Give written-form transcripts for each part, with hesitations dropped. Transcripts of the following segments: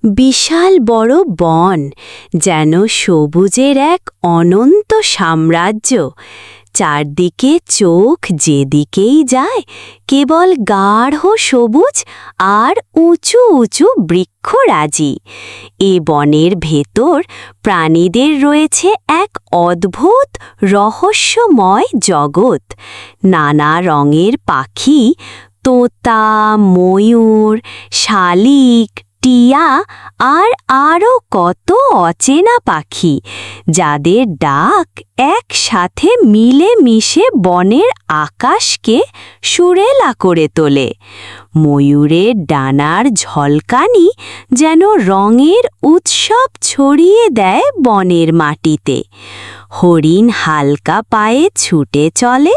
বিশাল বড় বন, যেন সবুজের এক অনন্ত সাম্রাজ্য। চারদিকে চোখ যেদিকেই যায় কেবল গাঢ় সবুজ আর উঁচু উঁচু বৃক্ষরাজি। এ বনের ভেতর প্রাণীদের রয়েছে এক অদ্ভুত রহস্যময় জগৎ। নানা রঙের পাখি, তোতা, ময়ূর, শালিক, টিয়া আর আরও কত অচেনা পাখি, যাদের ডাক একসাথে মিলে মিশে বনের আকাশকে সুরেলা করে তোলে। ময়ূরের ডানার ঝলকানি যেন রঙের উৎসব ছড়িয়ে দেয় বনের মাটিতে। হরিণ হালকা পায়ে ছুটে চলে,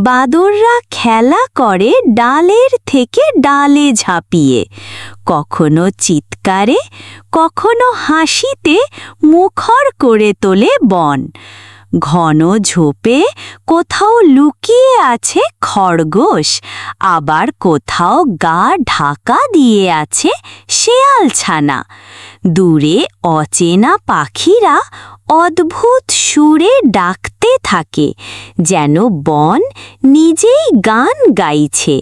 বাদররা খেলা করে ডালের থেকে ডালে ঝাঁপিয়ে, কখনো চিৎকারে কখনো হাসিতে মুখর করে তোলে বন। ঘন ঝোপে কোথাও লুকিয়ে আছে খরগোশ, আবার কোথাও গা ঢাকা দিয়ে আছে শেয়ালছানা। দূরে অচেনা পাখিরা অদ্ভুত সুরে ডাকতে থাকে, যেন বন নিজেই গান গাইছে।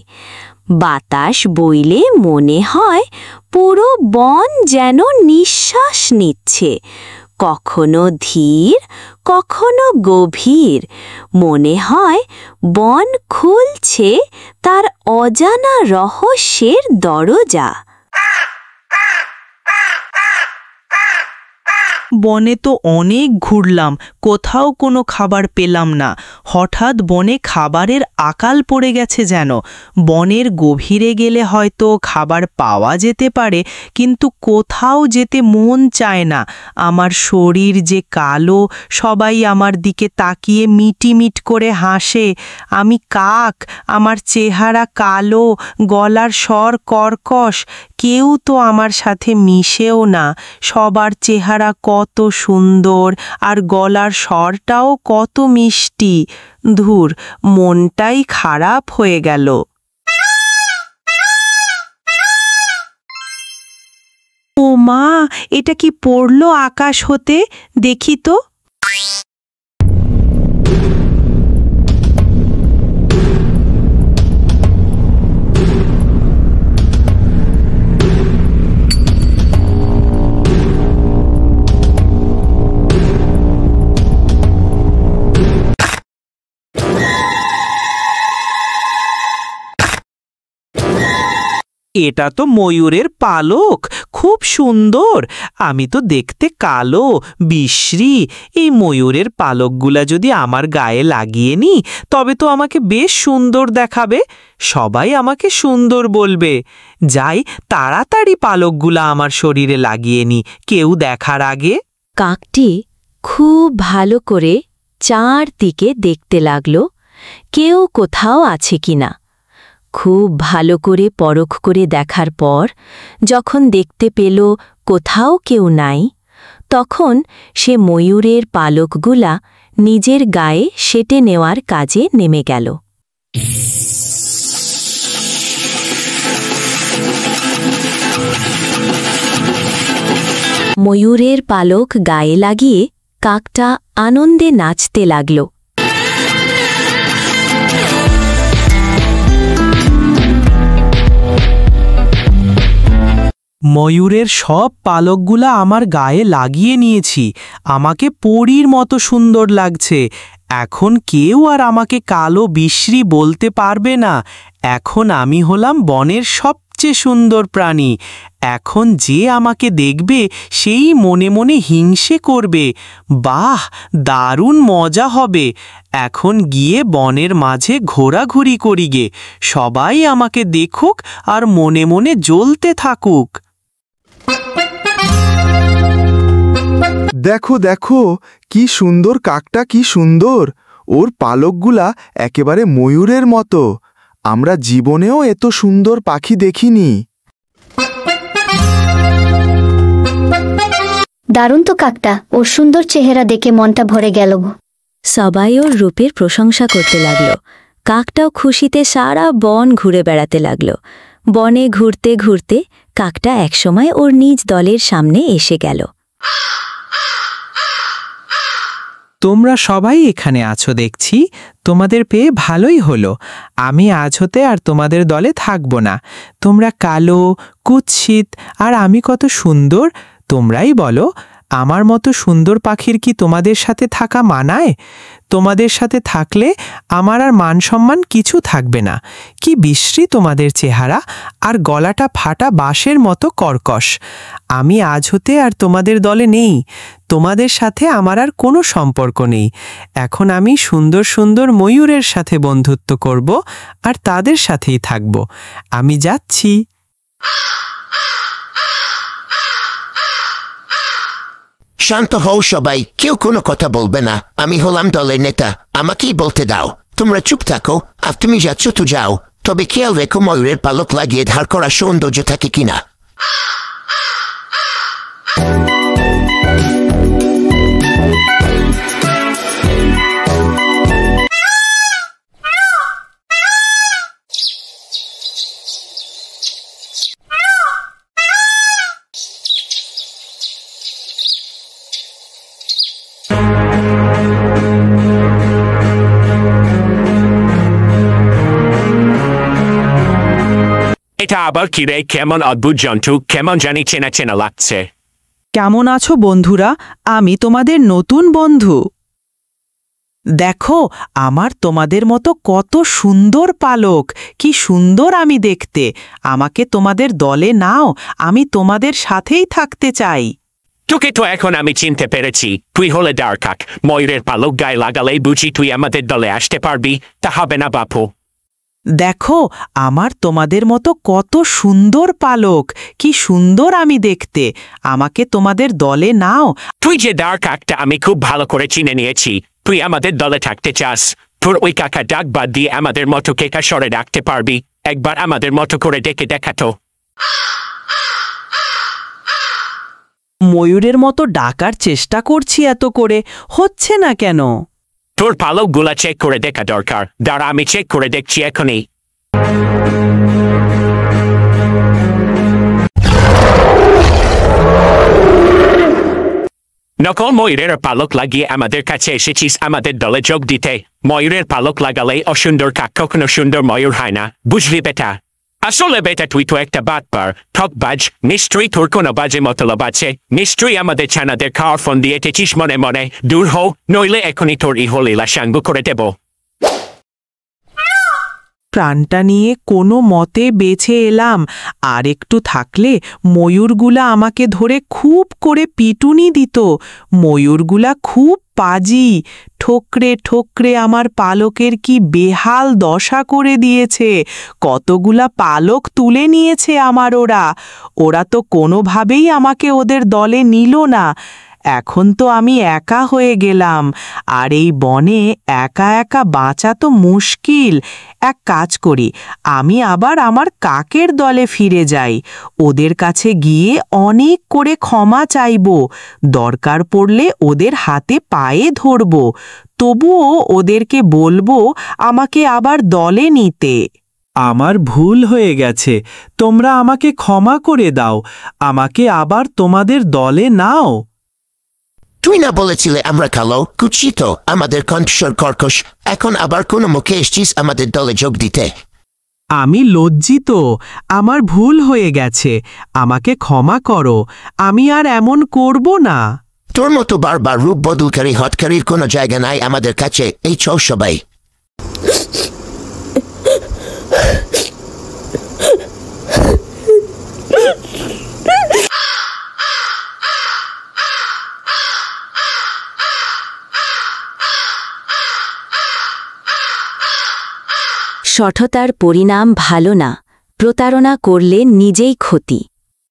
বাতাস বইলে মনে হয় পুরো বন যেন নিঃশ্বাস নিচ্ছে, কখনো ধীর কখনো গভীর। মনে হয় বন খুলছে তার অজানা রহস্যের দরজা। বনে তো অনেক ঘুরলাম, কোথাও কোনো খাবার পেলাম না। হঠাৎ বনে খাবারের আকাল পড়ে গেছে যেন। বনের গভীরে গেলে হয়তো খাবার পাওয়া যেতে পারে, কিন্তু কোথাও যেতে মন চায় না। আমার শরীর যে কালো, সবাই আমার দিকে তাকিয়ে মিটিমিট করে হাসে। আমি কাক, আমার চেহারা কালো, গলার স্বর কর্কশ। কেউ তো আমার সাথে মিশেও না। সবার চেহারা কত সুন্দর আর গলার স্বরটাও কত মিষ্টি। ধুর, মনটাই খারাপ হয়ে গেল। ও মা, এটা কি পড়লো আকাশ হতে? দেখি তো। এটা তো ময়ূরের পালক, খুব সুন্দর। আমি তো দেখতে কালো, বিশ্রী। এই ময়ূরের পালকগুলা যদি আমার গায়ে লাগিয়ে নিই, তবে তো আমাকে বেশ সুন্দর দেখাবে। সবাই আমাকে সুন্দর বলবে। যাই, তাড়াতাড়ি পালকগুলা আমার শরীরে লাগিয়ে নিই, কেউ দেখার আগে। কাকটি খুব ভালো করে চারদিকে দেখতে লাগল, কেউ কোথাও আছে কিনা। খুব ভালো করে পরখ করে দেখার পর যখন দেখতে পেল কোথাও কেউ নাই, তখন সে ময়ূরের পালকগুলা নিজের গায়ে সেটে নেওয়ার কাজে নেমে গেল। ময়ূরের পালক গায়ে লাগিয়ে কাকটা আনন্দে নাচতে লাগল। ময়ূরের সব পালকগুলা আমার গায়ে লাগিয়ে নিয়েছি। আমাকে পরীর মতো সুন্দর লাগছে। এখন কেউ আর আমাকে কালো বিশ্রী বলতে পারবে না। এখন আমি হলাম বনের সবচেয়ে সুন্দর প্রাণী। এখন যে আমাকে দেখবে সেই মনে মনে হিংসে করবে। বাহ, দারুণ মজা হবে। এখন গিয়ে বনের মাঝে ঘোরাঘুরি করি গে। সবাই আমাকে দেখুক আর মনে মনে জ্বলতে থাকুক। দেখো দেখো, কি সুন্দর কাকটা, কি সুন্দর! ওর পালকগুলা একেবারে ময়ূরের মতো। আমরা জীবনেও এত সুন্দর পাখি দেখিনি। দারুণ তো কাকটা, ওর সুন্দর চেহারা দেখে মনটা ভরে গেল। সবাই ওর রূপের প্রশংসা করতে লাগল। কাকটাও খুশিতে সারা বন ঘুরে বেড়াতে লাগল। বনে ঘুরতে ঘুরতে কাকটা একসময় ওর নিজ দলের সামনে এসে গেল। তোমরা সবাই এখানে আছো দেখছি, তোমাদের পেয়ে ভালোই হলো। আমি আজ হতে আর তোমাদের দলে থাকব না। তোমরা কালো, কুৎসিত, আর আমি কত সুন্দর। তোমরাই বলো, আমার মতো সুন্দর পাখির কি তোমাদের সাথে থাকা মানায়? তোমাদের সাথে থাকলে আমার আর মান সম্মান কিছু থাকবে না। কি বিশ্রী তোমাদের চেহারা, আর গলাটা ফাটা বাঁশের মতো কর্কশ। আমি আজ হতে আর তোমাদের দলে নেই। তোমাদের সাথে আমার আর কোনো সম্পর্ক নেই। এখন আমি সুন্দর সুন্দর ময়ূরের সাথে বন্ধুত্ব করব, আর তাদের সাথেই থাকব। আমি যাচ্ছি। শান্ত হও সবাই, কেউ কোনো কথা বলবে না। আমি হলাম দলের নেতা, আমাকেই বলতে দাও। তোমরা চুপ থাকো, আর তুমি যাচ্ছ তো যাও, তবে খেয়াল রেখো ময়ূরের পালক লাগিয়ে ধার করা সৌন্দর্য থাকে কিনা। এটা আবার কিরে, কেমন অদ্ভুত জন্তু, কেমন জানি চেনা চেনা লাগছে। কেমন আছো বন্ধুরা? আমি তোমাদের নতুন বন্ধু। দেখো, আমার তোমাদের মতো কত সুন্দর পালক, কি সুন্দর আমি দেখতে। আমাকে তোমাদের দলে নাও, আমি তোমাদের সাথেই থাকতে চাই। তোকে তো এখন আমি চিনতে পেরেছি, তুই হলে ডারকাক। ময়ূরের পালক গায়ে লাগালেই বুঝি তুই আমাদের দলে আসতে পারবি? তা হবে না বাপু। দেখো, আমার তোমাদের মতো কত সুন্দর পালক, কি সুন্দর আমি দেখতে। আমাকে তোমাদের দলে নাও। তুই যে ডারকাকটা আমি খুব ভালো করে চিনে নিয়েছি। তুই আমাদের দলে থাকতে চাস? তোর ওই কাকা ডাক বাদ দিয়ে আমাদের মতো কেকা সরে রাখতে পারবি? একবার আমাদের মতো করে ডেকে দেখাতো। ময়ূরের মতো ডাকার চেষ্টা করছি এত করে, হচ্ছে না কেন? তোর পালকগুলা চেক করে দেখা দরকার। দাঁড়া, আমি চেক করে দেখছি এখনই। নকল ময়ূরের পালক লাগিয়ে আমাদের কাছে এসেছিস আমাদের দলে যোগ দিতে। ময়ূরের পালক লাগালে অসুন্দর কাক কখনো সুন্দর ময়ূর হয় না, বুঝলি বেটা? আসলে বেটা তুই তো একটা বাটপার, ঠকবাজ। নিশ্চয়ই তোর কোনো বাজে মতলব আছে। নিশ্চয়ই আমাদের ছানাদের খাওয়ার ফোন দিয়ে এটেছিস মনে মনে। দূর হও, নইলে এখনই তোর ইহলীলা সাঙ্গ করে দেব। প্রাণটা নিয়ে কোনো মতে বেঁচে এলাম। আর একটু থাকলে ময়ূরগুলা আমাকে ধরে খুব করে পিটুনি দিত। ময়ূরগুলা খুব পাজি, ঠোকরে ঠোকরে আমার পালকের কি বেহাল দশা করে দিয়েছে। কতগুলা পালক তুলে নিয়েছে আমার ওরা। ওরা তো কোনোভাবেই আমাকে ওদের দলে নিল না। এখন তো আমি একা হয়ে গেলাম, আর এই বনে একা একা বাঁচা তো মুশকিল। এক কাজ করি, আমি আবার আমার কাকের দলে ফিরে যাই। ওদের কাছে গিয়ে অনেক করে ক্ষমা চাইব, দরকার পড়লে ওদের হাতে পায়ে ধরব। তবুও ওদেরকে বলবো আমাকে আবার দলে নিতে। আমার ভুল হয়ে গেছে, তোমরা আমাকে ক্ষমা করে দাও। আমাকে আবার তোমাদের দলে নাও। তুই না বলেছিলে আমরা কালো, কুৎসিত, আমাদের কণ্ঠস্বর কর্কশ, এখন আবার কোনো মুখে এসছিস আমাদের দলে যোগ দিতে? আমি লজ্জিত, আমার ভুল হয়ে গেছে। আমাকে ক্ষমা করো, আমি আর এমন করব না। তোর মতো বারবার রূপ বদলকারী হটকারীর কোনো জায়গা নাই আমাদের কাছে। এই চল সবাই। সঠতার পরিণাম ভালো না, প্রতারণা করলে নিজেই ক্ষতি।